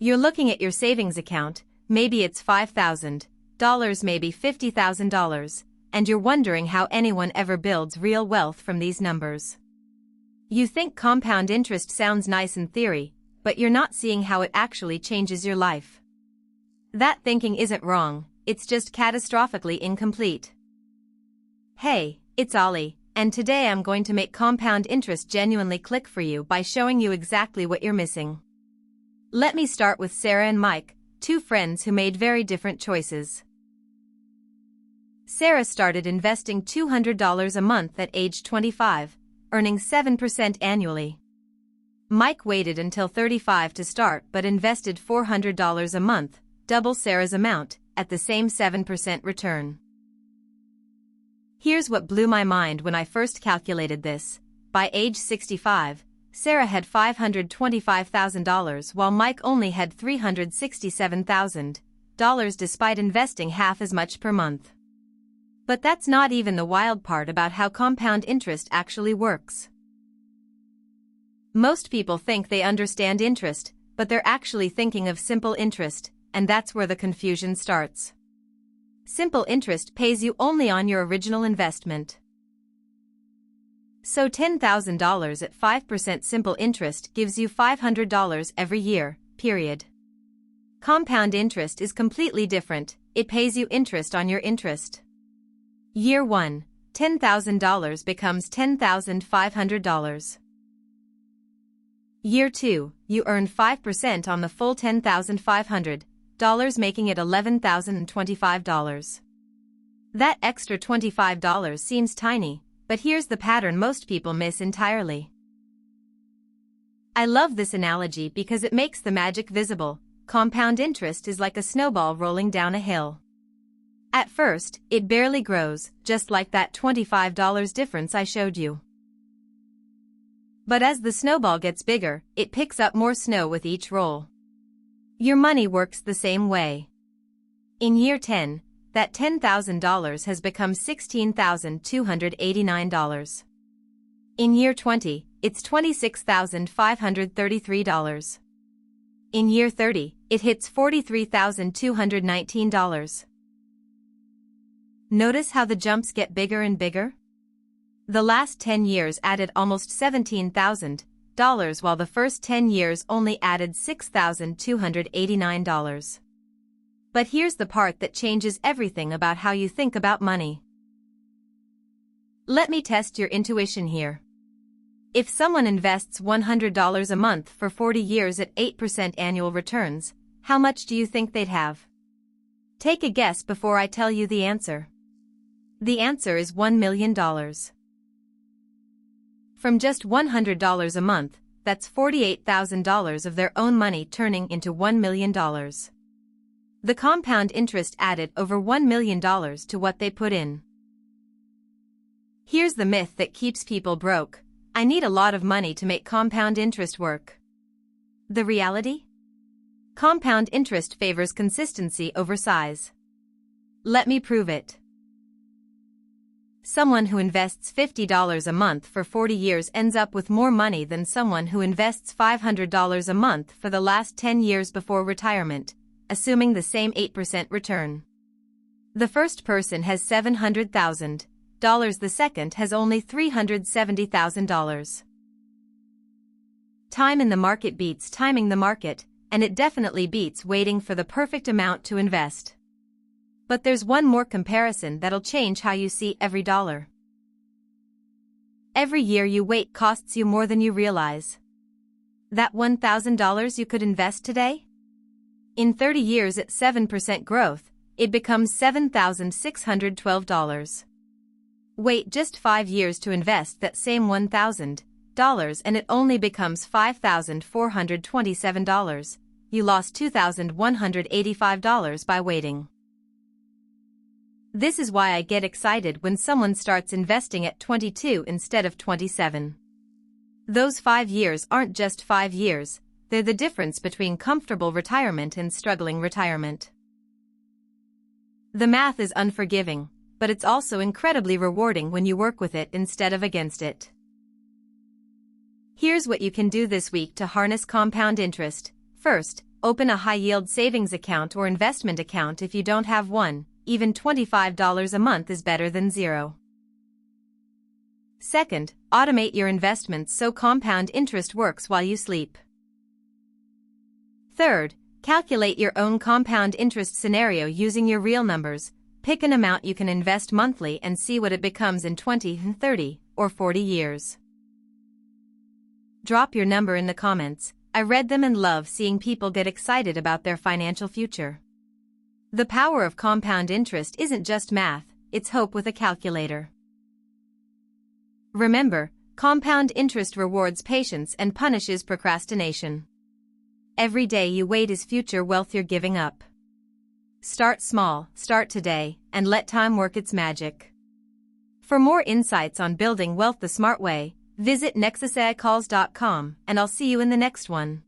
You're looking at your savings account, maybe it's $5,000, maybe $50,000, and you're wondering how anyone ever builds real wealth from these numbers. You think compound interest sounds nice in theory, but you're not seeing how it actually changes your life. That thinking isn't wrong, it's just catastrophically incomplete. Hey, it's Ollie, and today I'm going to make compound interest genuinely click for you by showing you exactly what you're missing. Let me start with Sarah and Mike, two friends who made very different choices. Sarah started investing $200 a month at age 25, earning 7% annually. Mike waited until 35 to start but invested $400 a month, double Sarah's amount, at the same 7% return. Here's what blew my mind when I first calculated this. By age 65, Sarah had $525,000 while Mike only had $367,000, despite investing half as much per month. But that's not even the wild part about how compound interest actually works. Most people think they understand interest, but they're actually thinking of simple interest, and that's where the confusion starts. Simple interest pays you only on your original investment. So $10,000 at 5% simple interest gives you $500 every year, period. Compound interest is completely different, it pays you interest on your interest. Year 1, $10,000 becomes $10,500. Year 2, you earn 5% on the full $10,500, making it $11,025. That extra $25 seems tiny, but here's the pattern most people miss entirely. I love this analogy because it makes the magic visible. Compound interest is like a snowball rolling down a hill. At first, it barely grows, just like that $25 difference I showed you. But as the snowball gets bigger, it picks up more snow with each roll. Your money works the same way. In year 10, that $10,000 has become $16,289. In year 20, it's $26,533. In year 30, it hits $43,219. Notice how the jumps get bigger and bigger? The last 10 years added almost $17,000, while the first 10 years only added $6,289. But here's the part that changes everything about how you think about money. Let me test your intuition here. If someone invests $100 a month for 40 years at 8% annual returns, how much do you think they'd have? Take a guess before I tell you the answer. The answer is $1 million. From just $100 a month, that's $48,000 of their own money turning into $1 million. The compound interest added over $1 million to what they put in. Here's the myth that keeps people broke: I need a lot of money to make compound interest work. The reality? Compound interest favors consistency over size. Let me prove it. Someone who invests $50 a month for 40 years ends up with more money than someone who invests $500 a month for the last 10 years before retirement, assuming the same 8% return. The first person has $700,000, the second has only $370,000. Time in the market beats timing the market, and it definitely beats waiting for the perfect amount to invest. But there's one more comparison that'll change how you see every dollar. Every year you wait costs you more than you realize. That $1,000 you could invest today? In 30 years at 7% growth, it becomes $7,612. Wait just 5 years to invest that same $1,000, and it only becomes $5,427. You lost $2,185 by waiting. This is why I get excited when someone starts investing at 22 instead of 27. Those 5 years aren't just 5 years, they're the difference between comfortable retirement and struggling retirement. The math is unforgiving, but it's also incredibly rewarding when you work with it instead of against it. Here's what you can do this week to harness compound interest. First, Open a high-yield savings account or investment account if you don't have one. Even $25 a month is better than zero. Second, automate your investments so compound interest works while you sleep. Third, calculate your own compound interest scenario using your real numbers. Pick an amount you can invest monthly and see what it becomes in 20, 30, or 40 years. Drop your number in the comments. I read them and love seeing people get excited about their financial future. The power of compound interest isn't just math, it's hope with a calculator. Remember, compound interest rewards patience and punishes procrastination. Every day you wait is future wealth you're giving up. Start small, start today, and let time work its magic. For more insights on building wealth the smart way, visit nexusecalls.com, and I'll see you in the next one.